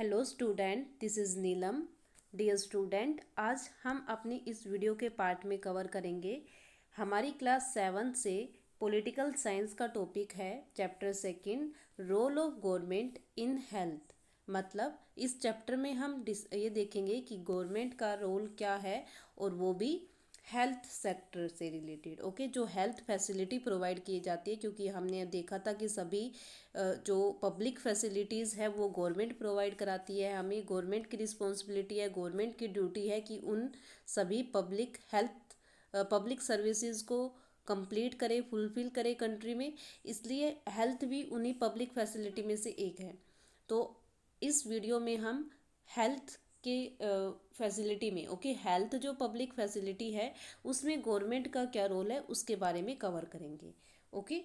Hello student, this is Neelam. Dear student, आज हम अपनी इस वीडियो के पार्ट में कवर करेंगे हमारी क्लास 7 से पॉलिटिकल साइंस का टॉपिक है chapter second, role of government in health. मतलब इस चैप्टर में हम ये देखेंगे कि गवर्नमेंट का रोल क्या है और वो भी हेल्थ सेक्टर से रिलेटेड। ओके, जो हेल्थ फैसिलिटी प्रोवाइड की जाती है, क्योंकि हमने देखा था कि सभी जो पब्लिक फैसिलिटीज़ है वो गवर्नमेंट प्रोवाइड कराती है। हमें गवर्नमेंट की रिस्पॉन्सिबिलिटी है, गवर्नमेंट की ड्यूटी है कि उन सभी पब्लिक सर्विसेज को कंप्लीट करे, फुलफिल करे कंट्री में। इसलिए हेल्थ भी उन्हीं पब्लिक फैसिलिटी में से एक है। तो इस वीडियो में हम हेल्थ के फैसिलिटी में, ओके, हेल्थ जो पब्लिक फैसिलिटी है उसमें गवर्नमेंट का क्या रोल है उसके बारे में कवर करेंगे। ओके,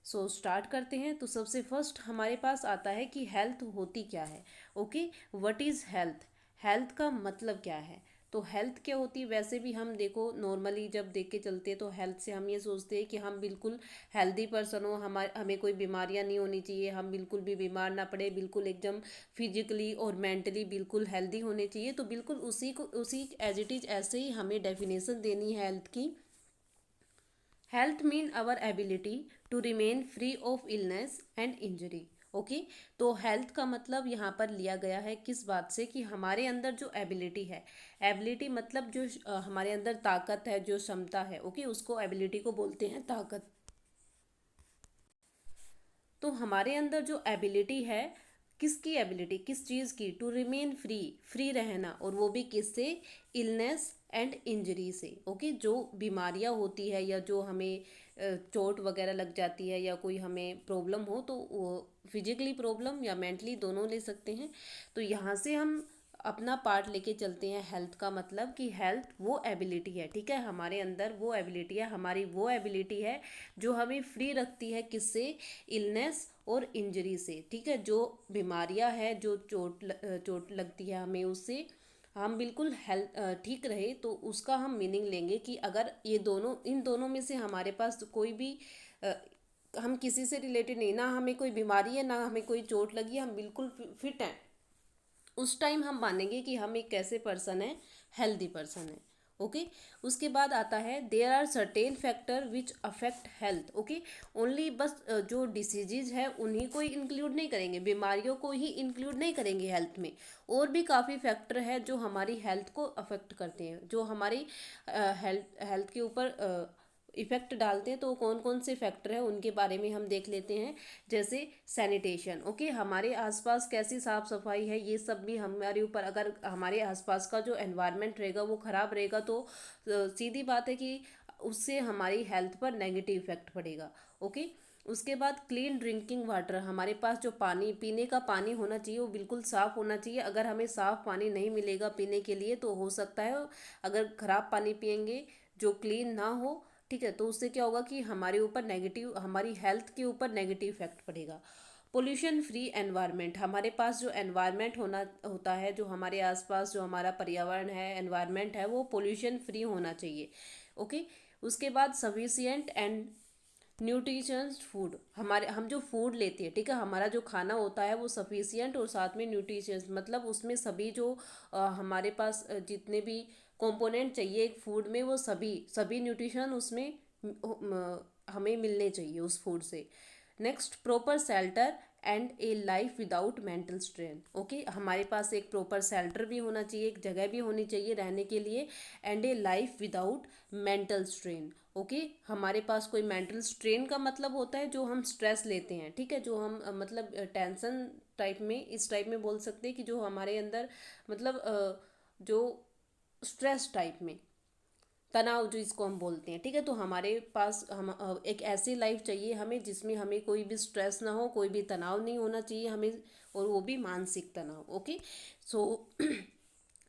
सो स्टार्ट करते हैं। तो सबसे फर्स्ट हमारे पास आता है कि हेल्थ होती क्या है। Okay, what is health? Health का मतलब क्या है? तो हेल्थ क्या होती है? वैसे भी हम देखो नॉर्मली जब देख के चलते हैं तो हेल्थ से हम ये सोचते हैं कि हम बिल्कुल हेल्दी पर्सन हो, हमें कोई बीमारियां नहीं होनी चाहिए, हम बिल्कुल भी बीमार ना पड़े, बिल्कुल एकदम फिजिकली और मेंटली बिल्कुल हेल्दी होने चाहिए। तो बिल्कुल उसी एज इट इज़ ऐसे ही हमें डेफिनेशन देनी है हेल्थ की। Health mean our ability to remain free of illness and injury. Okay, तो हेल्थ का मतलब यहाँ पर लिया गया है किस बात से कि हमारे अंदर जो एबिलिटी है, एबिलिटी मतलब जो हमारे अंदर ताकत है, जो क्षमता है, ओके, उसको एबिलिटी को बोलते हैं ताकत। तो हमारे अंदर जो एबिलिटी है, किसकी एबिलिटी, किस चीज़ की? टू रिमेन फ्री, फ्री रहना, और वो भी किससे? इलनेस एंड इंजरी से। ओके, जो बीमारियां होती है या जो हमें चोट वगैरह लग जाती है या कोई हमें प्रॉब्लम हो, तो वो फिजिकली प्रॉब्लम या मेंटली दोनों ले सकते हैं। तो यहाँ से हम अपना पार्ट लेके चलते हैं। हेल्थ का मतलब कि हेल्थ वो एबिलिटी है, ठीक है, हमारे अंदर वो एबिलिटी है, हमारी वो एबिलिटी है जो हमें फ्री रखती है किससे? इलनेस और इंजरी से। ठीक है, जो बीमारियां है, जो चोट लगती है हमें, उससे हम बिल्कुल हेल्थ ठीक रहे। तो उसका हम मीनिंग लेंगे कि अगर ये दोनों, इन दोनों में से हमारे पास कोई भी अ, हम किसी से रिलेटेड नहीं, ना हमें कोई बीमारी है ना हमें कोई चोट लगी है, हम बिल्कुल फिट हैं, उस टाइम हम मानेंगे कि हम एक कैसे पर्सन है? हेल्दी पर्सन है। ओके, उसके बाद आता है there are certain factor which affect health. Okay, only बस जो डिसीजेज है उन्हीं को ही इंक्लूड नहीं करेंगे, बीमारियों को ही इंक्लूड नहीं करेंगे हेल्थ में। और भी काफ़ी फैक्टर है जो हमारी हेल्थ को अफेक्ट करते हैं, जो हमारी हेल्थ के ऊपर इफ़ेक्ट डालते हैं। तो कौन कौन से फैक्टर है उनके बारे में हम देख लेते हैं। जैसे सैनिटेशन, ओके, हमारे आसपास कैसी साफ़ सफाई है, ये सब भी हमारे ऊपर, अगर हमारे आसपास का जो एनवायरनमेंट रहेगा वो ख़राब रहेगा तो सीधी बात है कि उससे हमारी हेल्थ पर नेगेटिव इफेक्ट पड़ेगा। ओके, उसके बाद क्लीन ड्रिंकिंग वाटर, हमारे पास जो पानी, पीने का पानी होना चाहिए वो बिल्कुल साफ़ होना चाहिए। अगर हमें साफ़ पानी नहीं मिलेगा पीने के लिए तो हो सकता है अगर ख़राब पानी पियेंगे जो क्लीन ना हो, ठीक है, तो उससे क्या होगा कि हमारे ऊपर नेगेटिव, हमारी हेल्थ के ऊपर नेगेटिव इफेक्ट पड़ेगा। पोल्यूशन फ्री एनवायरनमेंट, हमारे पास जो एनवायरनमेंट होना होता है, जो हमारे आसपास जो हमारा पर्यावरण है, एनवायरनमेंट है, वो पोल्यूशन फ्री होना चाहिए। ओके, उसके बाद सफिशिएंट एंड न्यूट्रिशंस फूड, हमारे हम जो फूड लेते हैं, ठीक है, हमारा जो खाना होता है वो सफिशिएंट और साथ में न्यूट्रिशंस, मतलब उसमें सभी जो हमारे पास जितने भी कंपोनेंट चाहिए एक फूड में, वो सभी सभी न्यूट्रिशन उसमें हमें मिलने चाहिए उस फूड से। Next, proper shelter and A life without mental strain. Okay, हमारे पास एक प्रॉपर शेल्टर भी होना चाहिए, एक जगह भी होनी चाहिए रहने के लिए, and A life without mental strain. Okay, हमारे पास कोई मेंटल स्ट्रेन का मतलब होता है जो हम स्ट्रेस लेते हैं, ठीक है, जो हम मतलब टेंशन टाइप में, इस टाइप में बोल सकते हैं कि जो हमारे अंदर मतलब जो स्ट्रेस टाइप में, तनाव जो इसको हम बोलते हैं, ठीक है, तो हमारे पास हम एक ऐसी लाइफ चाहिए हमें जिसमें हमें कोई भी स्ट्रेस ना हो, कोई भी तनाव नहीं होना चाहिए हमें, और वो भी मानसिक तनाव। ओके, सो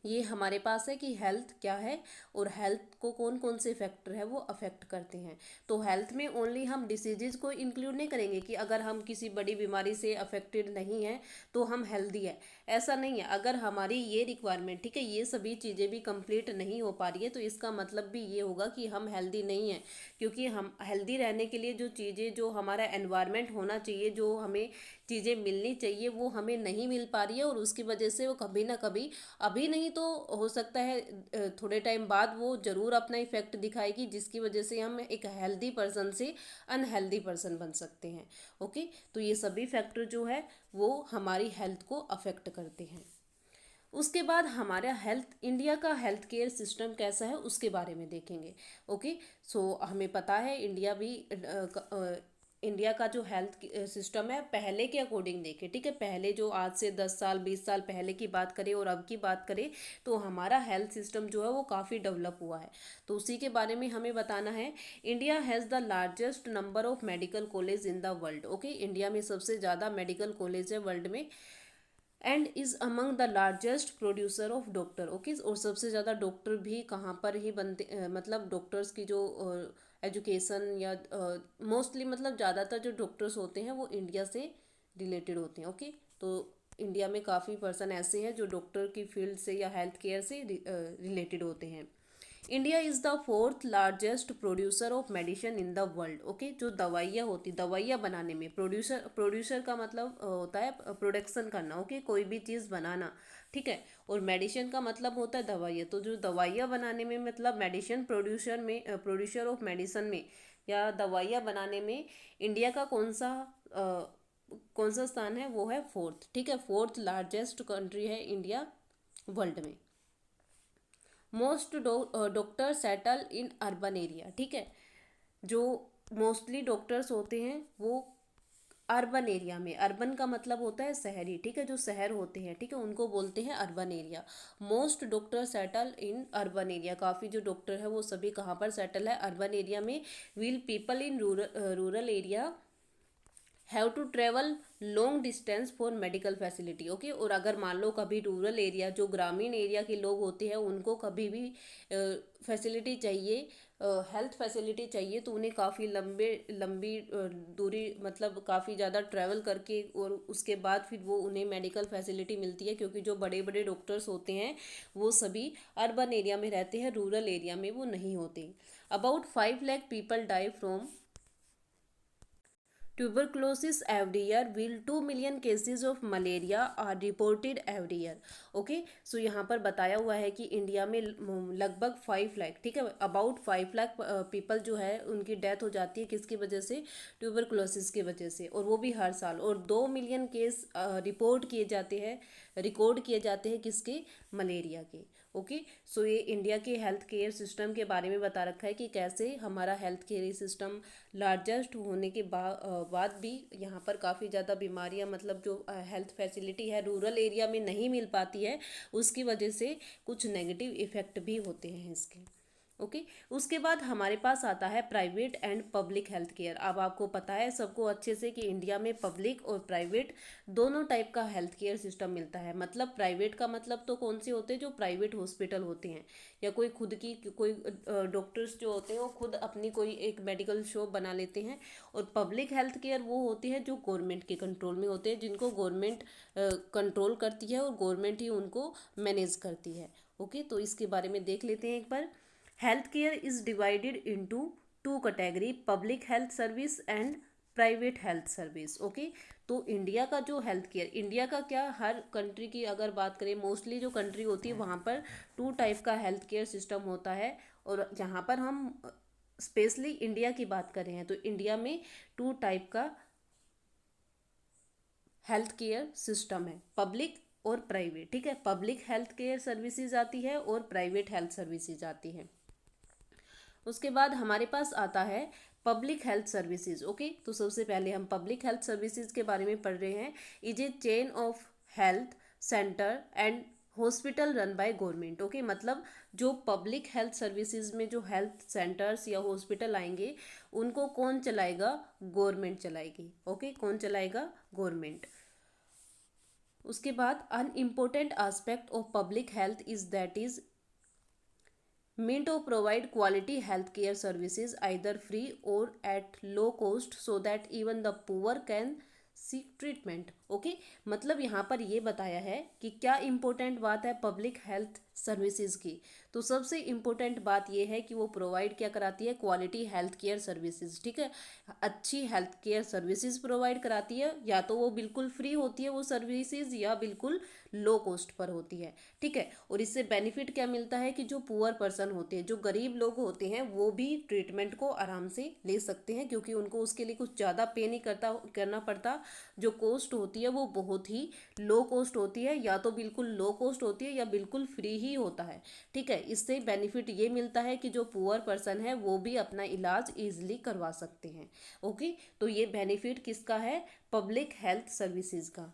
ये हमारे पास है कि हेल्थ क्या है और हेल्थ को कौन कौन से फैक्टर है वो अफेक्ट करते हैं। तो हेल्थ में ओनली हम डिसीजेज को इंक्लूड नहीं करेंगे कि अगर हम किसी बड़ी बीमारी से अफेक्टेड नहीं है तो हम हेल्दी है, ऐसा नहीं है। अगर हमारी ये रिक्वायरमेंट, ठीक है, ये सभी चीज़ें भी कंप्लीट नहीं हो पा रही है तो इसका मतलब भी ये होगा कि हम हेल्दी नहीं हैं। क्योंकि हम हेल्दी रहने के लिए जो चीज़ें, जो हमारा एनवायरनमेंट होना चाहिए, जो हमें चीज़ें मिलनी चाहिए वो हमें नहीं मिल पा रही है, और उसकी वजह से वो कभी ना कभी, अभी नहीं तो हो सकता है थोड़े टाइम बाद वो ज़रूर अपना इफेक्ट दिखाएगी, जिसकी वजह से हम एक हेल्दी पर्सन से अनहेल्दी पर्सन बन सकते हैं। ओके, तो ये सभी फैक्टर जो है वो हमारी हेल्थ को अफेक्ट करते हैं। उसके बाद हमारा हेल्थ, इंडिया का हेल्थ केयर सिस्टम कैसा है उसके बारे में देखेंगे। ओके, सो हमें पता है इंडिया का जो हेल्थ सिस्टम है पहले के अकॉर्डिंग देखें, ठीक है, पहले जो आज से 10 साल 20 साल पहले की बात करें और अब की बात करें, तो हमारा हेल्थ सिस्टम जो है वो काफ़ी डेवलप हुआ है। तो उसी के बारे में हमें बताना है। India has the largest number of medical college in the world. Okay, India में सबसे ज़्यादा मेडिकल कॉलेज है वर्ल्ड में, and is among the largest producer of doctor. Okay, और सबसे ज़्यादा डॉक्टर भी कहाँ पर ही बनते, मतलब डॉक्टर्स की जो एजुकेशन या मोस्टली मतलब ज़्यादातर जो डॉक्टर्स होते हैं वो इंडिया से रिलेटेड होते हैं। ओके, तो इंडिया में काफ़ी पर्सन ऐसे हैं जो डॉक्टर की फील्ड से या हेल्थ केयर से रिलेटेड होते हैं। India is the fourth largest producer of medicine in the world. Okay, जो दवाइयाँ होती, दवाइयाँ बनाने में, प्रोड्यूसर, प्रोड्यूसर का मतलब होता है प्रोडक्शन करना। ओके, कोई भी चीज़ बनाना, ठीक है, और मेडिसिन का मतलब होता है दवाइयाँ। तो जो दवाइयाँ बनाने में मतलब मेडिसिन प्रोड्यूसर में, प्रोड्यूसर ऑफ मेडिसिन में या दवाइयाँ बनाने में इंडिया का कौन सा स्थान है, वो है फोर्थ। ठीक है, फोर्थ लार्जेस्ट कंट्री है इंडिया वर्ल्ड में। Most doctor settle in urban area. ठीक है, जो मोस्टली डॉक्टर्स होते हैं वो अर्बन एरिया में, अर्बन का मतलब होता है शहरी, ठीक है, जो शहर होते हैं, ठीक है, उनको बोलते हैं urban area. Most doctor settle in urban area, काफ़ी जो डॉक्टर है वो सभी कहाँ पर सेटल है, अर्बन एरिया में। Will people in rural area have to travel long distance for medical facility. Okay, और अगर मान लो कभी रूरल एरिया, जो ग्रामीण एरिया के लोग होते हैं, उनको कभी भी फैसिलिटी चाहिए, हेल्थ फैसिलिटी चाहिए, तो उन्हें काफ़ी लंबी दूरी, मतलब काफ़ी ज़्यादा ट्रैवल करके, और उसके बाद फिर वो उन्हें मेडिकल फैसिलिटी मिलती है, क्योंकि जो बड़े बड़े डॉक्टर्स होते हैं वो सभी अर्बन एरिया में रहते हैं, रूरल एरिया में वो नहीं होते। About 5 lakh people die from tuberculosis every year, while 2 million cases of malaria are reported every year. Okay, so यहाँ पर बताया हुआ है कि इंडिया में लगभग 5 लाख, ठीक है, अबाउट 5 लाख पीपल जो है उनकी डेथ हो जाती है, किसकी वजह से, ट्यूबरकुलोसिस की वजह से, और वो भी हर साल, और 2 मिलियन केस रिकॉर्ड किए जाते हैं किसके, मलेरिया के। ओके, सो ये इंडिया के हेल्थ केयर सिस्टम के बारे में बता रखा है कि कैसे हमारा हेल्थ केयर सिस्टम लार्जेस्ट होने के बाद भी यहाँ पर काफ़ी ज़्यादा बीमारियाँ, मतलब जो हेल्थ फैसिलिटी है रूरल एरिया में नहीं मिल पाती है, उसकी वजह से कुछ नेगेटिव इफ़ेक्ट भी होते हैं इसके। ओके, उसके बाद हमारे पास आता है private and public health care. अब आपको पता है सबको अच्छे से कि इंडिया में पब्लिक और प्राइवेट दोनों टाइप का हेल्थ केयर सिस्टम मिलता है। मतलब प्राइवेट का मतलब तो कौन से होते हैं, जो प्राइवेट हॉस्पिटल होते हैं, या कोई डॉक्टर्स जो होते हैं वो खुद अपनी कोई एक मेडिकल शॉप बना लेते हैं। और पब्लिक हेल्थ केयर वो होती है जो गवर्नमेंट के कंट्रोल में होते हैं, जिनको गवर्नमेंट कंट्रोल करती है और गवर्नमेंट ही उनको मैनेज करती है। ओके, तो इसके बारे में देख लेते हैं एक बार। Health care is divided into 2 category, public health service and private health service. Okay, तो इंडिया का जो हेल्थ केयर, इंडिया का क्या, हर कंट्री की अगर बात करें, मोस्टली जो कंट्री होती है वहाँ पर 2 टाइप का हेल्थ केयर सिस्टम होता है। और जहाँ पर हम स्पेशली इंडिया की बात कर रहे हैं, तो इंडिया में 2 टाइप का हेल्थ केयर सिस्टम है, पब्लिक और प्राइवेट। ठीक है, पब्लिक हेल्थ केयर सर्विसेज आती है और प्राइवेट हेल्थ सर्विसेज आती है। उसके बाद हमारे पास आता है पब्लिक हेल्थ सर्विसेज। ओके, तो सबसे पहले हम पब्लिक हेल्थ सर्विसेज के बारे में पढ़ रहे हैं। Is a chain of health centre and hospital run by government. Okay, मतलब जो पब्लिक हेल्थ सर्विसेज में जो हेल्थ सेंटर्स या हॉस्पिटल आएंगे उनको कौन चलाएगा, गवर्नमेंट चलाएगी। ओके, कौन चलाएगा, गवर्नमेंट। उसके बाद an important aspect of public health is that is mean to provide quality healthcare services either free or at low cost so that even the poor can seek treatment. Okay मतलब यहाँ पर ये बताया है कि क्या इम्पोर्टेंट बात है पब्लिक हेल्थ सर्विसेज की। तो सबसे इम्पोर्टेंट बात ये है कि वो प्रोवाइड क्या कराती है, क्वालिटी हेल्थ केयर सर्विसेज। ठीक है, अच्छी हेल्थ केयर सर्विसेज प्रोवाइड कराती है, या तो वो बिल्कुल फ्री होती है वो सर्विसेज, या बिल्कुल लो कॉस्ट पर होती है। ठीक है, और इससे बेनिफिट क्या मिलता है कि जो पुअर पर्सन होते हैं, जो गरीब लोग होते हैं, वो भी ट्रीटमेंट को आराम से ले सकते हैं, क्योंकि उनको उसके लिए कुछ ज़्यादा पे नहीं करना पड़ता। जो कॉस्ट होती है वो बहुत ही लो कॉस्ट होती है, या तो बिल्कुल लो कॉस्ट होती है या बिल्कुल फ्री ही होता है। ठीक है, इससे बेनिफिट ये मिलता है कि जो पुअर पर्सन है वो भी अपना इलाज ईजिली करवा सकते हैं। ओके, तो ये बेनिफिट किसका है, पब्लिक हेल्थ सर्विसेज का।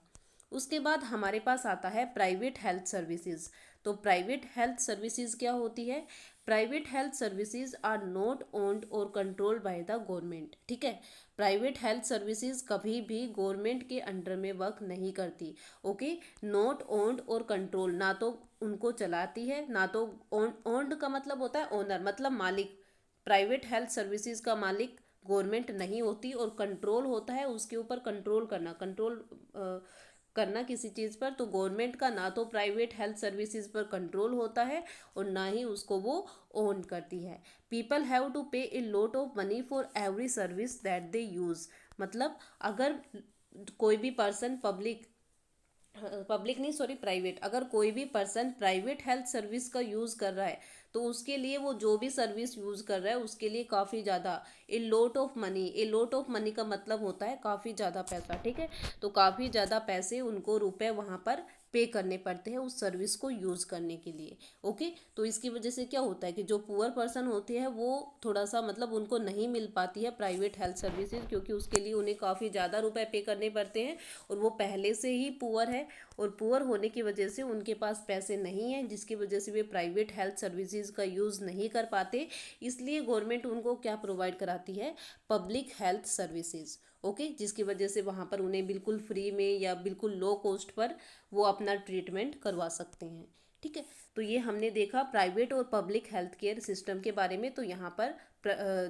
उसके बाद हमारे पास आता है प्राइवेट हेल्थ सर्विसेज। तो प्राइवेट हेल्थ सर्विसेज क्या होती है, private health services are not owned और कंट्रोल्ड बाय द गवर्नमेंट। ठीक है, प्राइवेट हेल्थ सर्विसेज कभी भी गवर्नमेंट के अंडर में वर्क नहीं करती। ओके, नॉट ओन्ड और कंट्रोल, ना तो उनको चलाती है, ना तो ओन्ड का मतलब होता है ओनर, मतलब मालिक। प्राइवेट हेल्थ सर्विसेज का मालिक गवर्नमेंट नहीं होती, और कंट्रोल होता है उसके ऊपर, कंट्रोल करना, कंट्रोल करना किसी चीज़ पर। तो गवर्नमेंट का ना तो प्राइवेट हेल्थ सर्विसेज पर कंट्रोल होता है और ना ही उसको वो ओन करती है। पीपल हैव टू पे a lot of money for every service that they use. मतलब अगर कोई भी पर्सन पब्लिक नहीं, सॉरी, प्राइवेट, अगर कोई भी पर्सन प्राइवेट हेल्थ सर्विस का यूज़ कर रहा है, तो उसके लिए वो जो भी सर्विस यूज़ कर रहा है उसके लिए काफ़ी ज़्यादा a lot of money, a lot of money का मतलब होता है काफ़ी ज़्यादा पैसा। ठीक है, तो काफ़ी ज़्यादा पैसे उनको, रुपए वहाँ पर पे करने पड़ते हैं उस सर्विस को यूज़ करने के लिए। ओके, तो इसकी वजह से क्या होता है कि जो पुअर पर्सन होते हैं वो थोड़ा सा, मतलब उनको नहीं मिल पाती है प्राइवेट हेल्थ सर्विसेज, क्योंकि उसके लिए उन्हें काफ़ी ज़्यादा रुपए पे करने पड़ते हैं, और वो पहले से ही पुअर है, और पुअर होने की वजह से उनके पास पैसे नहीं हैं, जिसकी वजह से वे प्राइवेट हेल्थ सर्विसेज का यूज़ नहीं कर पाते। इसलिए गवर्नमेंट उनको क्या प्रोवाइड कराती है, पब्लिक हेल्थ सर्विसेज। ओके, जिसकी वजह से वहाँ पर उन्हें बिल्कुल फ्री में या बिल्कुल लो कॉस्ट पर वो अपना ट्रीटमेंट करवा सकते हैं। ठीक है, तो ये हमने देखा प्राइवेट और पब्लिक हेल्थ केयर सिस्टम के बारे में। तो यहाँ पर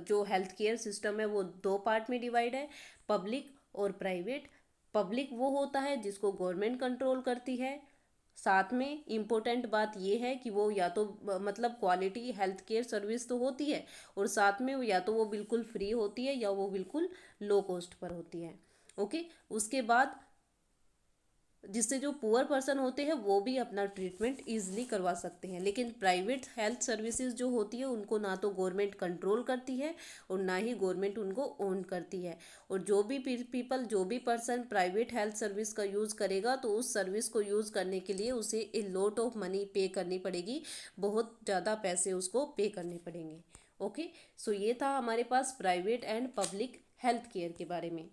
जो हेल्थ केयर सिस्टम है वो दो पार्ट में डिवाइड है, पब्लिक और प्राइवेट। पब्लिक वो होता है जिसको गवर्नमेंट कंट्रोल करती है। साथ में इम्पोर्टेंट बात ये है कि वो या तो मतलब क्वालिटी हेल्थ केयर सर्विस तो होती है, और साथ में या तो वो बिल्कुल फ्री होती है या वो बिल्कुल लो कॉस्ट पर होती है। ओके, उसके बाद जिससे जो पुअर पर्सन होते हैं वो भी अपना ट्रीटमेंट ईजिली करवा सकते हैं। लेकिन प्राइवेट हेल्थ सर्विसेज जो होती है उनको ना तो गवर्नमेंट कंट्रोल करती है और ना ही गवर्नमेंट उनको ओन करती है। और जो भी पीपल, जो भी पर्सन प्राइवेट हेल्थ सर्विस का यूज़ करेगा तो उस सर्विस को यूज़ करने के लिए उसे ए लॉट ऑफ मनी पे करनी पड़ेगी, बहुत ज़्यादा पैसे उसको पे करने पड़ेंगे। ओके, सो ये था हमारे पास private and public health care के बारे में।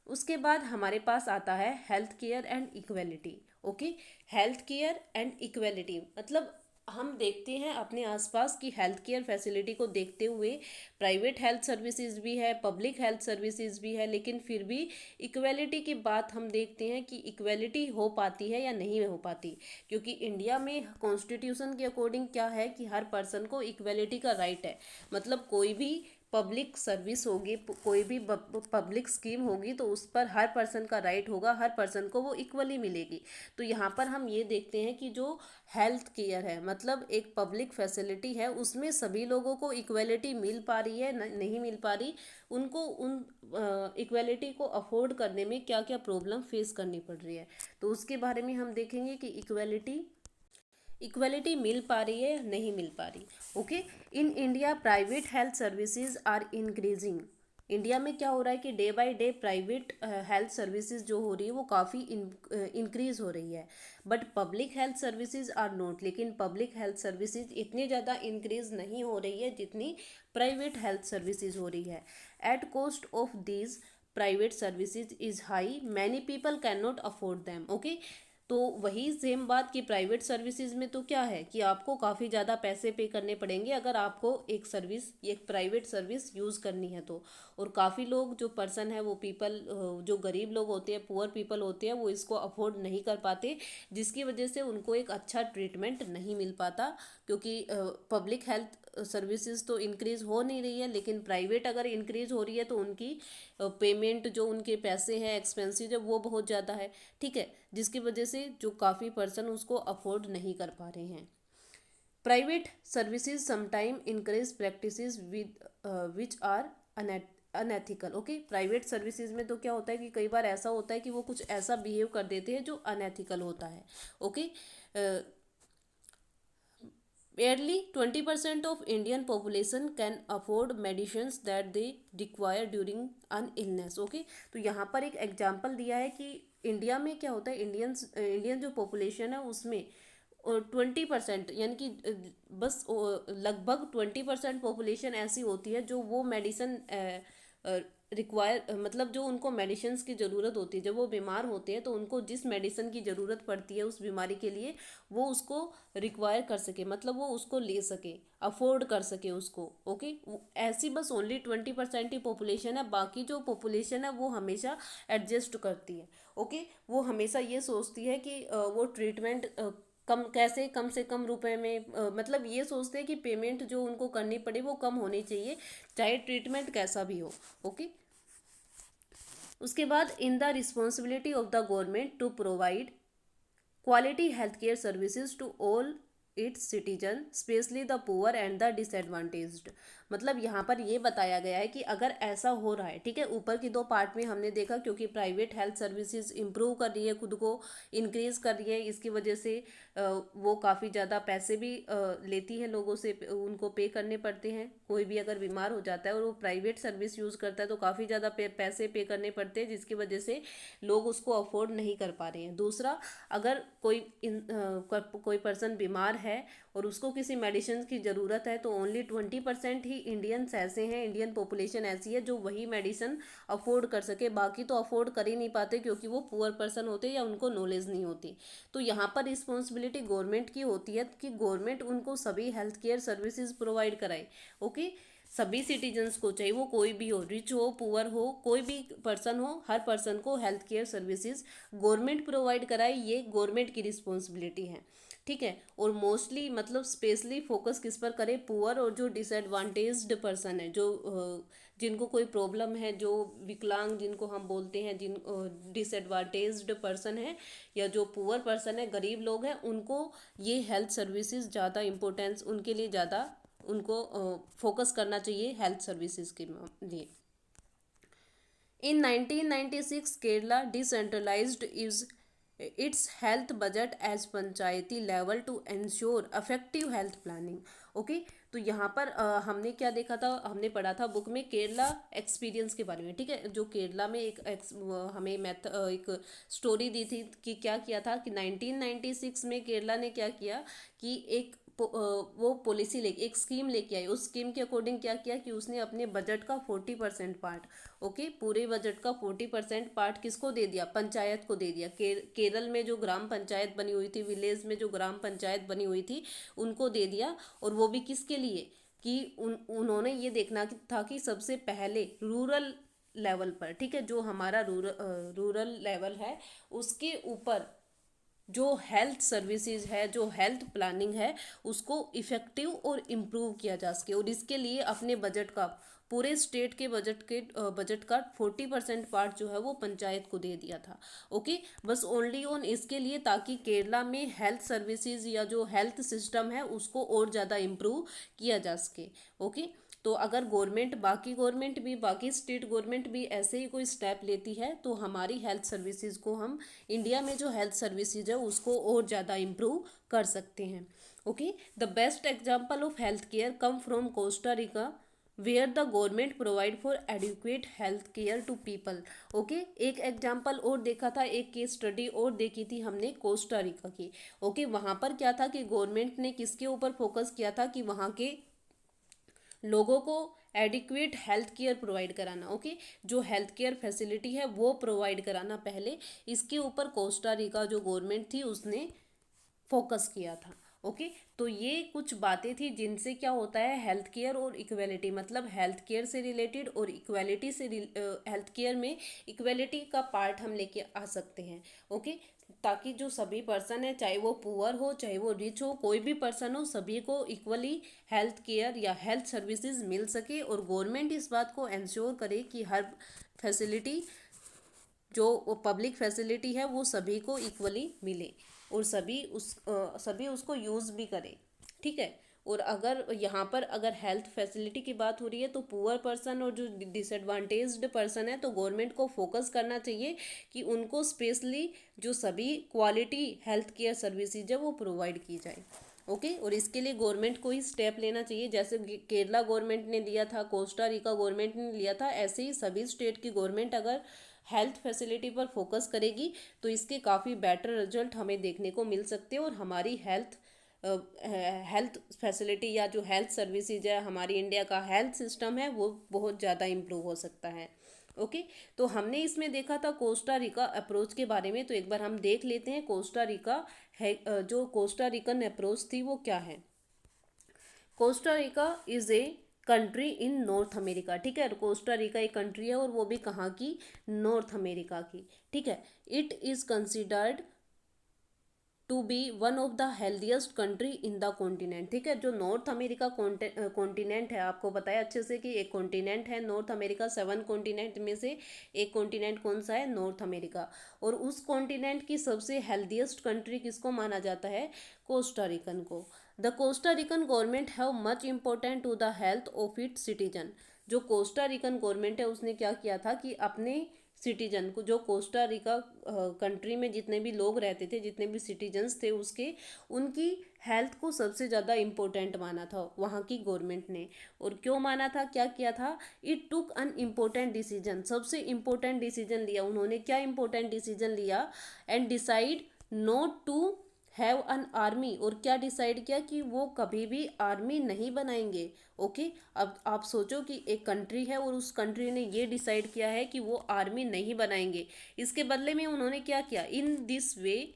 उसके बाद हमारे पास आता है health care and equality. Okay, health care and equality मतलब हम देखते हैं अपने आसपास की हेल्थ केयर फैसिलिटी को देखते हुए प्राइवेट हेल्थ सर्विसेज भी है, पब्लिक हेल्थ सर्विसेज भी है, लेकिन फिर भी इक्वेलिटी की बात हम देखते हैं कि इक्वेलिटी हो पाती है या नहीं हो पाती। क्योंकि इंडिया में कॉन्स्टिट्यूशन के अकॉर्डिंग क्या है कि हर पर्सन को इक्वेलिटी का राइट है। मतलब कोई भी पब्लिक सर्विस होगी, कोई भी पब्लिक स्कीम होगी, तो उस पर हर पर्सन का राइट होगा, हर पर्सन को वो इक्वली मिलेगी। तो यहाँ पर हम ये देखते हैं कि जो हेल्थ केयर है, मतलब एक पब्लिक फैसिलिटी है, उसमें सभी लोगों को इक्वलिटी मिल पा रही है नहीं मिल पा रही, उनको उन इक्वलिटी को अफोर्ड करने में क्या क्या प्रॉब्लम फेस करनी पड़ रही है। तो उसके बारे में हम देखेंगे कि इक्वलिटी मिल पा रही है नहीं मिल पा रही। Okay, in India private health services are increasing. India में क्या हो रहा है कि day by day private health services जो हो रही है वो काफ़ी इंक्रीज हो रही है, but public health services are not. लेकिन पब्लिक हेल्थ सर्विसेज इतनी ज़्यादा इंक्रीज नहीं हो रही है जितनी प्राइवेट हेल्थ सर्विसेज हो रही है। At cost of these private services is high, many people can not afford them. Okay, तो वही सेम बात कि प्राइवेट सर्विसेज में तो क्या है कि आपको काफ़ी ज़्यादा पैसे पे करने पड़ेंगे अगर आपको एक प्राइवेट सर्विस यूज़ करनी है तो। और काफ़ी लोग जो पर्सन है वो पीपल जो गरीब लोग होते हैं, पुअर पीपल होते हैं, वो इसको अफोर्ड नहीं कर पाते, जिसकी वजह से उनको एक अच्छा ट्रीटमेंट नहीं मिल पाता। क्योंकि पब्लिक हेल्थ सर्विसेज तो इंक्रीज़ हो नहीं रही है, लेकिन प्राइवेट अगर इंक्रीज़ हो रही है तो उनकी पेमेंट जो उनके पैसे हैं एक्सपेंसिव है वो बहुत ज़्यादा है, ठीक है, जिसकी वजह से जो काफ़ी पर्सन उसको अफोर्ड नहीं कर पा रहे हैं। Private services sometime encourage practices with which are unethical. Okay, private services में तो क्या होता है कि कई बार ऐसा होता है कि वो कुछ ऐसा बिहेव कर देते हैं जो अनएथिकल होता है। Okay, barely 20% of Indian population can afford medicines that they require during an illness. Okay, तो यहाँ पर एक एग्जांपल दिया है कि इंडिया में क्या होता है, इंडियन जो पॉपुलेशन है उसमें 20% यानी कि बस लगभग 20% पॉपुलेशन ऐसी होती है जो वो मेडिसिन रिक्वायर, मतलब जो उनको मेडिसिन्स की ज़रूरत होती है, जब वो बीमार होते हैं तो उनको जिस मेडिसिन की ज़रूरत पड़ती है उस बीमारी के लिए वो उसको रिक्वायर कर सके, मतलब वो उसको ले सके, अफोर्ड कर सके उसको। ओके, ऐसी बस ओनली 20% ही पॉपुलेशन है, बाकी जो पॉपुलेशन है वो हमेशा एडजस्ट करती है। ओके, वो हमेशा ये सोचती है कि वो ट्रीटमेंट कम से कम रुपए में, मतलब ये सोचते हैं कि पेमेंट जो उनको करनी पड़े वो कम होनी चाहिए, चाहे ट्रीटमेंट कैसा भी हो। ओके, उसके बाद in the responsibility of the government to provide quality health care services to all its citizen specially the poor and the disadvantaged. मतलब यहाँ पर ये बताया गया है कि अगर ऐसा हो रहा है, ठीक है, ऊपर की दो पार्ट में हमने देखा क्योंकि प्राइवेट हेल्थ सर्विसेज इंप्रूव कर रही है, खुद को इंक्रीज कर रही है, इसकी वजह से वो काफ़ी ज़्यादा पैसे भी लेती है लोगों से, उनको पे करने पड़ते हैं। कोई भी अगर बीमार हो जाता है और वो प्राइवेट सर्विस यूज़ करता है तो काफ़ी ज़्यादा पैसे पे करने पड़ते हैं, जिसकी वजह से लोग उसको अफोर्ड नहीं कर पा रहे हैं। दूसरा, अगर कोई पर्सन बीमार है और उसको किसी मेडिसिन की ज़रूरत है तो ओनली 20% ही इंडियंस ऐसे हैं, इंडियन पॉपुलेशन ऐसी है जो वही मेडिसिन अफोर्ड कर सके, बाकी तो अफोर्ड कर ही नहीं पाते क्योंकि वो पुअर पर्सन होते या उनको नॉलेज नहीं होती। तो यहाँ पर रिस्पॉन्सिबिलिटी गवर्नमेंट की होती है कि गवर्नमेंट उनको सभी हेल्थ केयर सर्विसेज प्रोवाइड कराए। ओके, सभी सिटीजन्स को, चाहे वो कोई भी हो, रिच हो पुअर हो, कोई भी पर्सन हो, हर पर्सन को health care services government provide कराए, ये गवर्नमेंट की रिस्पॉन्सिबिलिटी है, ठीक है। और मोस्टली मतलब स्पेशली फोकस किस पर करे, पुअर और जो डिसएडवांटेज्ड पर्सन है, जो जिनको कोई प्रॉब्लम है, जो विकलांग जिनको हम बोलते हैं, जिन डिसएडवांटेज्ड पर्सन है या जो पुअर पर्सन है, गरीब लोग हैं, उनको ये हेल्थ सर्विसेज ज़्यादा इम्पोर्टेंस, उनके लिए ज़्यादा उनको फोकस करना चाहिए हेल्थ सर्विसेज के लिए। In 1996, Kerala decentralized its health budget as Panchayati level to ensure effective health planning. Okay, तो यहाँ पर हमने क्या देखा था, हमने पढ़ा था बुक में केरला एक्सपीरियंस के बारे में, ठीक है। जो केरला में हमें एक स्टोरी दी थी कि क्या किया था कि 1996 में केरला ने क्या किया कि वो पॉलिसी एक स्कीम लेके आई। उस स्कीम के अकॉर्डिंग क्या किया कि उसने अपने बजट का 40% पार्ट, ओके, पूरे बजट का 40% पार्ट किसको दे दिया, पंचायत को दे दिया। केरल में जो ग्राम पंचायत बनी हुई थी, विलेज में जो ग्राम पंचायत बनी हुई थी, उनको दे दिया। और वो भी किसके लिए कि उन्होंने ये देखना था कि सबसे पहले रूरल लेवल पर, ठीक है, जो हमारा रूरल लेवल है उसके ऊपर जो हेल्थ सर्विसेज है, जो हेल्थ प्लानिंग है, उसको इफ़ेक्टिव और इम्प्रूव किया जा सके। और इसके लिए अपने बजट का, पूरे स्टेट के बजट का 40% पार्ट जो है वो पंचायत को दे दिया था। ओके, बस ओनली ऑन इसके लिए ताकि केरला में हेल्थ सर्विसेज या जो हेल्थ सिस्टम है उसको और ज़्यादा इम्प्रूव किया जा सके। ओके, तो अगर बाकी स्टेट गवर्नमेंट भी ऐसे ही कोई स्टेप लेती है तो हमारी हेल्थ सर्विसेज को, हम इंडिया में जो हेल्थ सर्विसेज है उसको और ज़्यादा इम्प्रूव कर सकते हैं। Okay, the best example of health care come from Costa Rica where the government provide for adequate health care to people. Okay, एक एग्जाम्पल और देखा था, एक केस स्टडी और देखी थी हमने कोस्टा रिका की। ओके, वहाँ पर क्या था कि गवर्नमेंट ने किसके ऊपर फोकस किया था कि वहाँ के लोगों को एडिक्वेट हेल्थ केयर प्रोवाइड कराना। ओके, जो हेल्थ केयर फैसिलिटी है वो प्रोवाइड कराना पहले, इसके ऊपर कोस्टा रिका जो गवर्नमेंट थी उसने फोकस किया था। ओके, तो ये कुछ बातें थी जिनसे क्या होता है, हेल्थ केयर और इक्वेलिटी, मतलब हेल्थ केयर से रिलेटेड और इक्वेलिटी से हेल्थ केयर में इक्वेलिटी का पार्ट हम लेके आ सकते हैं। ओके, ताकि जो सभी पर्सन है, चाहे वो पुअर हो चाहे वो रिच हो, कोई भी पर्सन हो, सभी को इक्वली हेल्थ केयर या हेल्थ सर्विसेज मिल सके, और गवर्नमेंट इस बात को इंश्योर करे कि हर फैसिलिटी, जो पब्लिक फैसिलिटी है वो सभी को इक्वली मिले और सभी उसको यूज़ भी करें। ठीक है, और अगर यहाँ पर अगर हेल्थ फैसिलिटी की बात हो रही है तो पुअर पर्सन और जो डिसएडवांटेज्ड पर्सन है, तो गवर्नमेंट को फोकस करना चाहिए कि उनको स्पेशली जो सभी क्वालिटी हेल्थ केयर सर्विसेज है वो प्रोवाइड की जाए। ओके, और इसके लिए गवर्नमेंट को ही स्टेप लेना चाहिए, जैसे केरला गवर्नमेंट ने लिया था, कोस्टा रिका गवर्नमेंट ने लिया था, ऐसे ही सभी स्टेट की गवर्नमेंट अगर हेल्थ फैसिलिटी पर फोकस करेगी तो इसके काफ़ी बेटर रिजल्ट हमें देखने को मिल सकते हैं, और हमारी हेल्थ फैसिलिटी या जो हेल्थ सर्विसेज है, हमारी इंडिया का हेल्थ सिस्टम है, वो बहुत ज़्यादा इम्प्रूव हो सकता है। ओके, तो हमने इसमें देखा था कोस्टा रिका अप्रोच के बारे में, तो एक बार हम देख लेते हैं कोस्टा रिका है, जो कोस्टा रिकन अप्रोच थी वो क्या है। Costa Rica is a country in north America. ठीक है, कोस्टा रिका एक कंट्री है और वो भी कहाँ की, नॉर्थ अमेरिका की। ठीक है, it is considered to be one of the healthiest country in the continent. ठीक है, जो नॉर्थ अमेरिका कॉन्टिनेंट है, आपको पता है अच्छे से कि एक कॉन्टिनेंट है नॉर्थ अमेरिका, 7 कॉन्टिनेंट में से एक कॉन्टिनेंट कौन सा है, नॉर्थ अमेरिका। और उस कॉन्टिनेंट की सबसे हेल्दीएस्ट कंट्री किसको माना जाता है, कोस्टा रिकन को। The Costa Rican government have much important to the health of its citizen. जो कोस्टा रिकन गवर्नमेंट है उसने क्या किया था कि अपने सिटीजन को, जो कोस्टा रिका कंट्री में जितने भी लोग रहते थे, जितने भी सिटीजन्स थे उसके, उनकी हेल्थ को सबसे ज़्यादा इम्पोर्टेंट माना था वहाँ की गवर्नमेंट ने। और क्यों माना था, क्या किया था, it took an important decision, सबसे इम्पोर्टेंट डिसीजन लिया उन्होंने। क्या इम्पोर्टेंट डिसीजन लिया, and decide not to have an army, और क्या डिसाइड किया कि वो कभी भी आर्मी नहीं बनाएंगे। ओके, अब आप सोचो कि एक कंट्री है और उस कंट्री ने ये डिसाइड किया है कि वो आर्मी नहीं बनाएंगे। इसके बदले में उन्होंने क्या किया, in this way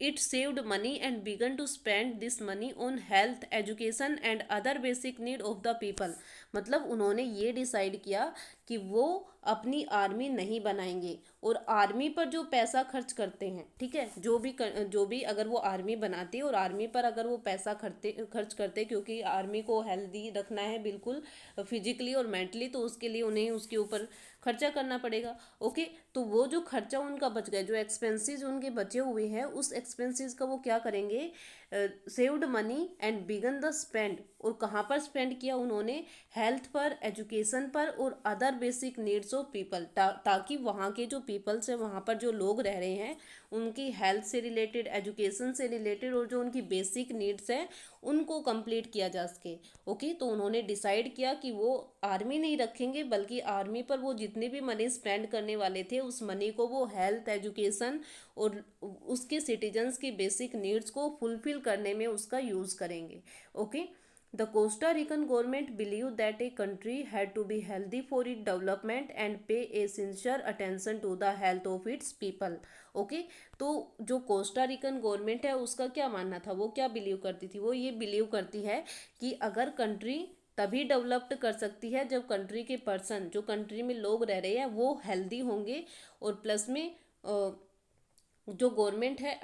it saved money and began to spend this money on health, education and other basic need of the people. मतलब उन्होंने ये डिसाइड किया कि वो अपनी आर्मी नहीं बनाएंगे, और आर्मी पर जो पैसा खर्च करते हैं, ठीक है, जो भी अगर वो आर्मी बनाते और आर्मी पर अगर वो पैसा खर्च करते, क्योंकि आर्मी को हेल्दी रखना है बिल्कुल फिजिकली और मेंटली, तो उसके लिए उन्हें उसके ऊपर खर्चा करना पड़ेगा। ओके, तो वो जो खर्चा उनका बच गया, जो एक्सपेंसेस उनके बचे हुए हैं, उस एक्सपेंसेस का वो क्या करेंगे, saved money and begin the spend. और कहाँ पर स्पेंड किया उन्होंने, हेल्थ पर, एजुकेशन पर और other basic needs of people, ताकि वहाँ के जो पीपल्स हैं, वहाँ पर जो लोग रह रहे हैं, उनकी हेल्थ से रिलेटेड, एजुकेशन से रिलेटेड और जो उनकी बेसिक नीड्स हैं उनको कंप्लीट किया जा सके। ओके, तो उन्होंने डिसाइड किया कि वो आर्मी नहीं रखेंगे, बल्कि आर्मी पर वो जितने भी मनी स्पेंड करने वाले थे उस मनी को वो हेल्थ, एजुकेशन और उसके सिटीजन्स की बेसिक नीड्स को फुलफिल करने में उसका यूज़ करेंगे। Okay, the Costa Rican government believed that a country had to be healthy for its development and pay a sincere attention to the health of its people. Okay, तो जो Costa Rican government है उसका क्या मानना था, वो क्या believe करती थी, वो ये बिलीव करती है कि अगर कंट्री तभी डेवलप्ड कर सकती है जब कंट्री के पर्सन, जो कंट्री में लोग रह रहे हैं, वो हेल्दी होंगे, और प्लस में जो गवर्नमेंट है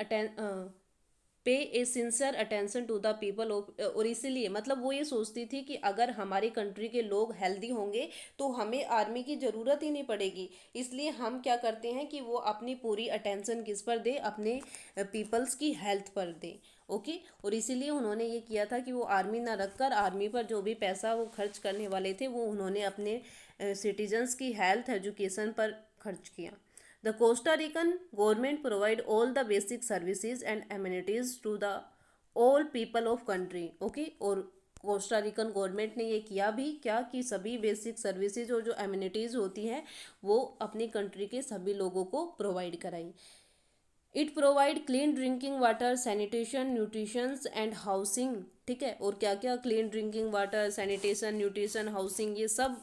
pay a sincere attention to the people of, और इसीलिए मतलब वो ये सोचती थी कि अगर हमारी कंट्री के लोग हेल्दी होंगे तो हमें आर्मी की ज़रूरत ही नहीं पड़ेगी। इसलिए हम क्या करते हैं कि वो अपनी पूरी अटेंशन किस पर दे, अपने पीपल्स की हेल्थ पर दे। ओके, और इसीलिए उन्होंने ये किया था कि वो आर्मी ना रखकर आर्मी पर जो भी पैसा वो खर्च करने वाले थे वो उन्होंने अपने सिटीजन्स की हेल्थ, एजुकेशन पर खर्च किया। The Costa Rican government provide all the basic services and amenities to the all people of country. Okay, और कोस्टा रिकन गवर्नमेंट ने ये किया भी क्या कि सभी बेसिक सर्विसेज और जो एमिनिटीज़ होती हैं वो अपनी कंट्री के सभी लोगों को प्रोवाइड कराई। It provide clean drinking water, sanitation, nutrition and housing. ठीक है, और क्या क्या, clean drinking water, sanitation, nutrition, housing, ये सब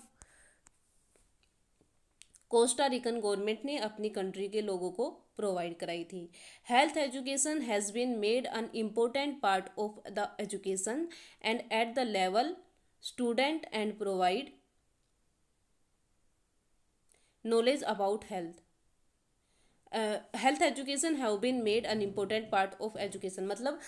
कोस्टा रिकन गवर्नमेंट ने अपनी कंट्री के लोगों को प्रोवाइड कराई थी। Health education has been made an important part of the education and at the level student and provide knowledge about health. Health education have been made an important part of education, मतलब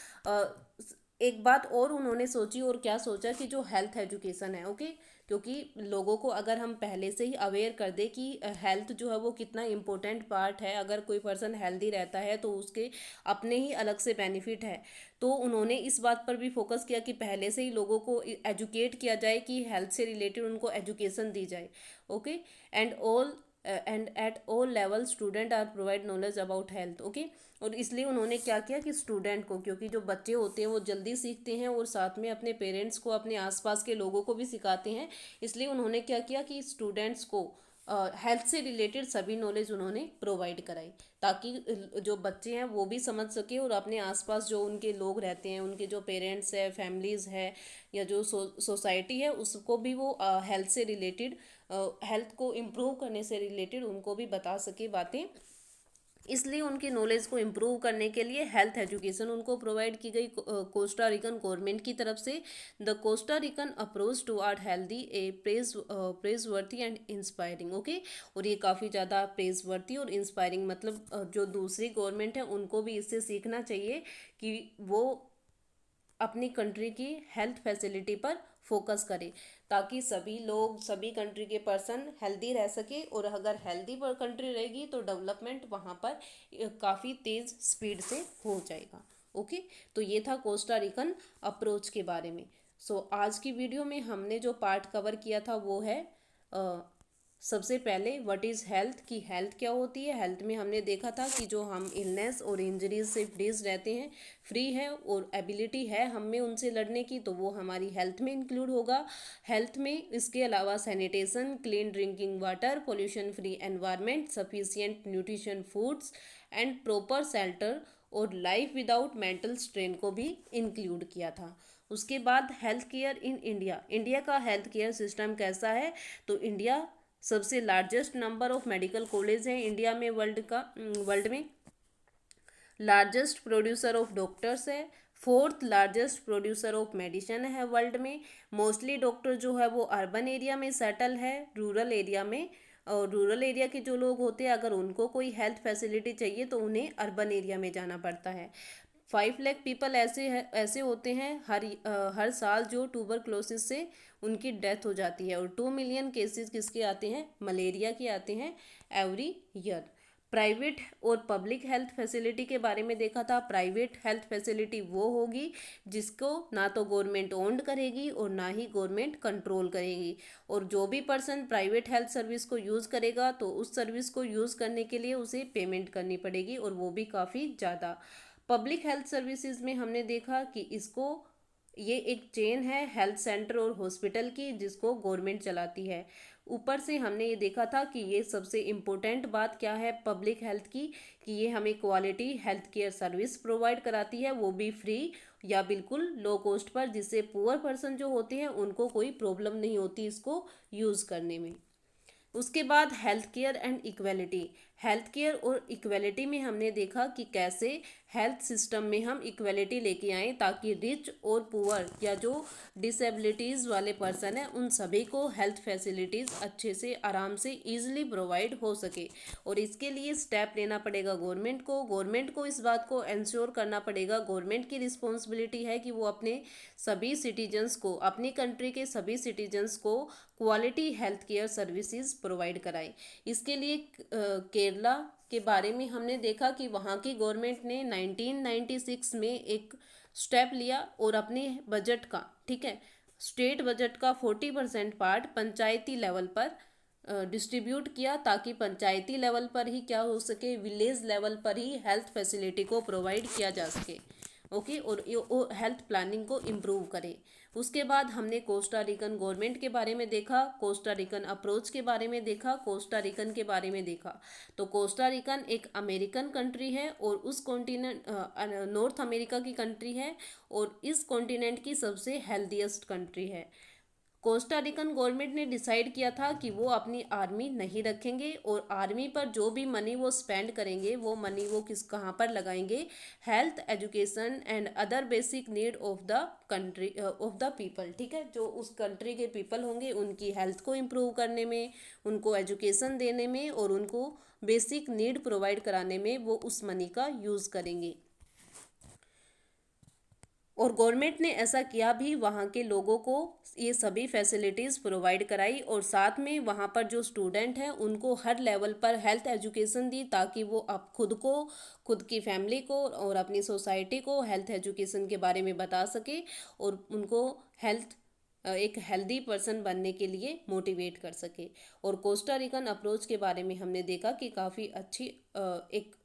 एक बात और उन्होंने सोची, और क्या सोचा कि जो हेल्थ एजुकेशन है, ओके, क्योंकि लोगों को अगर हम पहले से ही अवेयर कर दे कि हेल्थ जो है वो कितना इम्पोर्टेंट पार्ट है, अगर कोई पर्सन हेल्दी रहता है तो उसके अपने ही अलग से बेनिफिट है, तो उन्होंने इस बात पर भी फोकस किया कि पहले से ही लोगों को एजुकेट किया जाए, कि हेल्थ से रिलेटेड उनको एजुकेशन दी जाए, okay. And at all level student are provide knowledge about health, okay. और इसलिए उन्होंने क्या किया कि स्टूडेंट को, क्योंकि जो बच्चे होते हैं वो जल्दी सीखते हैं और साथ में अपने पेरेंट्स को, अपने आसपास के लोगों को भी सिखाते हैं, इसलिए उन्होंने क्या किया कि स्टूडेंट्स को हेल्थ से रिलेटेड सभी नॉलेज उन्होंने प्रोवाइड कराई, ताकि जो बच्चे हैं वो भी समझ सके और अपने आसपास जो उनके लोग रहते हैं, उनके जो पेरेंट्स है, फैमिलीज़ है, या जो सोसाइटी है, उसको भी वो हेल्थ से रिलेटेड, हेल्थ को इम्प्रूव करने से रिलेटेड उनको भी बता सके बातें। इसलिए उनकी नॉलेज को इम्प्रूव करने के लिए हेल्थ एजुकेशन उनको प्रोवाइड की गई कोस्टा रिकन गवर्नमेंट की तरफ से। The Costa Rican approach to art healthy a praiseworthy and inspiring, okay. और ये काफ़ी ज़्यादा प्रेज वर्थी और इंस्पायरिंग, मतलब जो दूसरी गवर्नमेंट है उनको भी इससे सीखना चाहिए कि वो अपनी कंट्री की हेल्थ फैसिलिटी पर फोकस करे, ताकि सभी लोग, सभी कंट्री के पर्सन हेल्दी रह सके, और अगर हेल्दी पर कंट्री रहेगी तो डेवलपमेंट वहाँ पर काफ़ी तेज़ स्पीड से हो जाएगा, ओके। तो ये था कोस्टा रिकन अप्रोच के बारे में। आज की वीडियो में हमने जो पार्ट कवर किया था वो है सबसे पहले व्हाट इज़ हेल्थ, की हेल्थ क्या होती है। हेल्थ में हमने देखा था कि जो हम इलनेस और इंजरीज से फ्रीज रहते हैं, फ्री है, और एबिलिटी है हम में उनसे लड़ने की, तो वो हमारी हेल्थ में इंक्लूड होगा। हेल्थ में इसके अलावा sanitation, clean drinking water, pollution free environment, sufficient nutrition foods and proper shelter, और लाइफ विदाउट मेंटल स्ट्रेन को भी इंक्लूड किया था। उसके बाद health care in India, India का हेल्थ केयर सिस्टम कैसा है, तो इंडिया सबसे largest number of medical college है इंडिया में, वर्ल्ड में लार्जेस्ट प्रोड्यूसर ऑफ डॉक्टर्स है, fourth largest producer of medicine है वर्ल्ड में। मोस्टली डॉक्टर जो है वो अर्बन एरिया में सेटल है, रूरल एरिया में, और रूरल एरिया के जो लोग होते हैं अगर उनको कोई हेल्थ फैसिलिटी चाहिए तो उन्हें अर्बन एरिया में जाना पड़ता है। 5 लाख पीपल ऐसे होते हैं हर साल जो ट्यूबरक्लोसिस से उनकी डेथ हो जाती है, और 2 मिलियन केसेस किसके आते हैं, मलेरिया के आते हैं एवरी ईयर। प्राइवेट और पब्लिक हेल्थ फैसिलिटी के बारे में देखा था। प्राइवेट हेल्थ फैसिलिटी वो होगी जिसको ना तो गवर्नमेंट ओन्ड करेगी और ना ही गवर्नमेंट कंट्रोल करेगी, और जो भी पर्सन प्राइवेट हेल्थ सर्विस को यूज़ करेगा तो उस सर्विस को यूज़ करने के लिए उसे पेमेंट करनी पड़ेगी, और वो भी काफ़ी ज़्यादा। पब्लिक हेल्थ सर्विसेज में हमने देखा कि ये एक चेन है हेल्थ सेंटर और हॉस्पिटल की, जिसको गवर्नमेंट चलाती है। ऊपर से हमने ये देखा था कि ये सबसे इम्पोर्टेंट बात क्या है पब्लिक हेल्थ की, कि ये हमें quality health care service provide कराती है, वो भी फ्री या बिल्कुल लो कॉस्ट पर, जिससे पुअर पर्सन जो होते हैं उनको कोई प्रॉब्लम नहीं होती इसको यूज़ करने में। उसके बाद health care and equality, health care और इक्वेलिटी में हमने देखा कि कैसे हेल्थ सिस्टम में हम इक्वेलिटी लेके आए, ताकि रिच और पुअर या जो डिसेबिलिटीज़ वाले पर्सन हैं उन सभी को हेल्थ फैसिलिटीज़ अच्छे से, आराम से, ईजिली प्रोवाइड हो सके। और इसके लिए स्टेप लेना पड़ेगा गवर्नमेंट को इस बात को इंश्योर करना पड़ेगा। गवर्नमेंट की रिस्पॉन्सिबिलिटी है कि वो अपने सभी सिटीजन्स को, अपनी कंट्री के सभी सिटीजन्स को quality health care services provide कराए। इसके लिए केरला के बारे में हमने देखा कि वहाँ की गवर्नमेंट ने 1996 में एक स्टेप लिया और अपने बजट का, ठीक है, स्टेट बजट का 40% पार्ट पंचायती लेवल पर डिस्ट्रीब्यूट किया, ताकि पंचायती लेवल पर ही क्या हो सके, विलेज लेवल पर ही हेल्थ फैसिलिटी को प्रोवाइड किया जा सके, ओके, और हेल्थ प्लानिंग को इम्प्रूव करे। उसके बाद हमने कोस्टा रिकन गवर्नमेंट के बारे में देखा, कोस्टा रिकन अप्रोच के बारे में देखा, कोस्टा रिकन के बारे में देखा। तो कोस्टा रिकन एक अमेरिकन कंट्री है और उस कॉन्टिनेंट नॉर्थ अमेरिका की कंट्री है और इस कॉन्टिनेंट की सबसे हेल्दीएस्ट कंट्री है। कोस्टा रिकन गवर्नमेंट ने डिसाइड किया था कि वो अपनी आर्मी नहीं रखेंगे और आर्मी पर जो भी मनी वो स्पेंड करेंगे वो मनी वो कहाँ पर लगाएंगे, health, education and other basic need of the country of the people. ठीक है, जो उस कंट्री के पीपल होंगे उनकी हेल्थ को इम्प्रूव करने में, उनको एजुकेशन देने में और उनको बेसिक नीड प्रोवाइड कराने में वो उस मनी का यूज़ करेंगे। और गवर्नमेंट ने ऐसा किया भी, वहाँ के लोगों को ये सभी फैसिलिटीज़ प्रोवाइड कराई और साथ में वहाँ पर जो स्टूडेंट हैं उनको हर लेवल पर हेल्थ एजुकेशन दी, ताकि वो अब खुद को, खुद की फैमिली को और अपनी सोसाइटी को हेल्थ एजुकेशन के बारे में बता सके और उनको हेल्थ एक हेल्दी पर्सन बनने के लिए मोटिवेट कर सके। और कोस्टा रिकन अप्रोच के बारे में हमने देखा कि काफ़ी अच्छी एक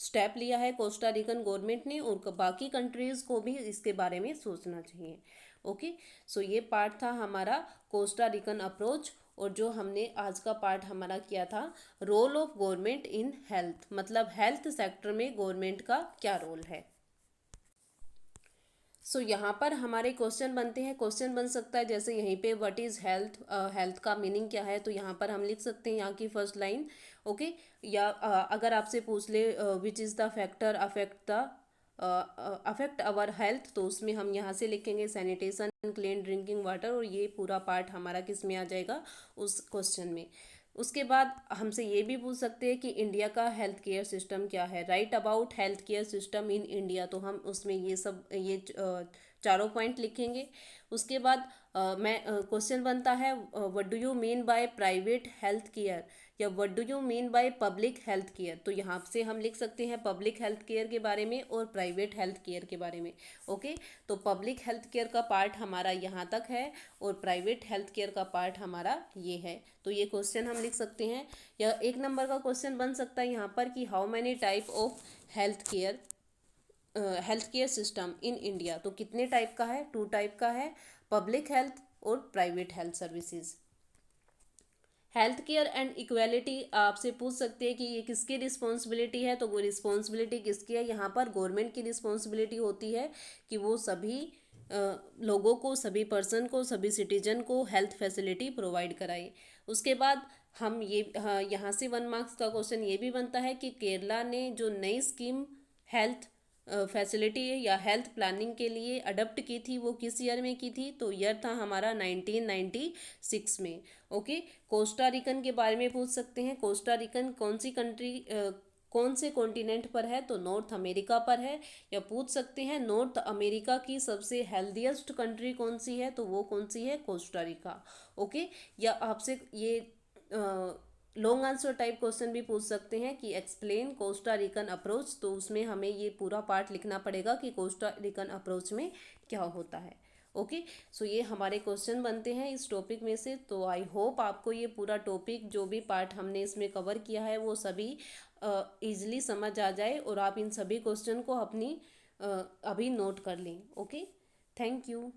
स्टेप लिया है कोस्टा रिकन गवर्नमेंट ने और बाकी कंट्रीज़ को भी इसके बारे में सोचना चाहिए। ओके, सो ये पार्ट था हमारा कोस्टा रिकन अप्रोच। और जो हमने आज का पार्ट हमारा किया था role of government in health, मतलब हेल्थ सेक्टर में गवर्नमेंट का क्या रोल है। सो यहाँ पर हमारे क्वेश्चन बनते हैं। क्वेश्चन बन सकता है जैसे यहीं पे व्हाट इज़ हेल्थ, हेल्थ का मीनिंग क्या है, तो यहाँ पर हम लिख सकते हैं यहाँ की फर्स्ट लाइन। ओके, या अगर आपसे पूछ ले which is the factor affect our health, तो उसमें हम यहाँ से लिखेंगे सैनिटेशन, क्लीन ड्रिंकिंग वाटर, और ये पूरा पार्ट हमारा किस में आ जाएगा, उस क्वेश्चन में। उसके बाद हमसे ये भी पूछ सकते हैं कि इंडिया का हेल्थ केयर सिस्टम क्या है, right about health care system in India, तो हम उसमें ये सब ये चारों पॉइंट लिखेंगे। उसके बाद मैं क्वेश्चन बनता है what do you mean by private health care या what do you mean by public health care, तो यहाँ से हम लिख सकते हैं पब्लिक हेल्थ केयर के बारे में और प्राइवेट हेल्थ केयर के बारे में। ओके, तो पब्लिक हेल्थ केयर का पार्ट हमारा यहाँ तक है और प्राइवेट हेल्थ केयर का पार्ट हमारा ये है, तो ये क्वेश्चन हम लिख सकते हैं। या एक नंबर का क्वेश्चन बन सकता है यहाँ पर कि how many type of health care system in India, तो कितने टाइप का है, 2 टाइप का है, पब्लिक हेल्थ और private health services. Health care and equality आपसे पूछ सकते हैं कि ये किसकी रिस्पॉन्सिबिलिटी है, तो वो रिस्पॉन्सिबिलिटी किसकी है, यहाँ पर गवर्नमेंट की रिस्पॉन्सिबिलिटी होती है कि वो सभी लोगों को, सभी पर्सन को, सभी सिटीजन को हेल्थ फैसिलिटी प्रोवाइड कराए। उसके बाद हम ये यहाँ से 1 मार्क्स का क्वेश्चन ये भी बनता है कि केरला ने जो नई स्कीम हेल्थ फैसिलिटी या हेल्थ प्लानिंग के लिए अडप्ट की थी वो किस ईयर में की थी, तो ईयर था हमारा 1996 में। ओके, कोस्टा रिकन के बारे में पूछ सकते हैं, कोस्टा रिकन कौन सी कंट्री कौन से कॉन्टिनेंट पर है, तो नॉर्थ अमेरिका पर है। या पूछ सकते हैं नॉर्थ अमेरिका की सबसे हेल्दीएस्ट कंट्री कौन सी है, तो वो कौन सी है, कोस्टा रिका। ओके, या आपसे ये लॉन्ग आंसर टाइप क्वेश्चन भी पूछ सकते हैं कि एक्सप्लेन कोस्टा रिकन अप्रोच, तो उसमें हमें ये पूरा पार्ट लिखना पड़ेगा कि कोस्टा रिकन अप्रोच में क्या होता है। ओके, सो ये हमारे क्वेश्चन बनते हैं इस टॉपिक में से। तो आई होप आपको ये पूरा टॉपिक जो भी पार्ट हमने इसमें कवर किया है वो सभी ईजिली समझ आ जाए और आप इन सभी क्वेश्चन को अपनी अभी नोट कर लें। Okay, thank you.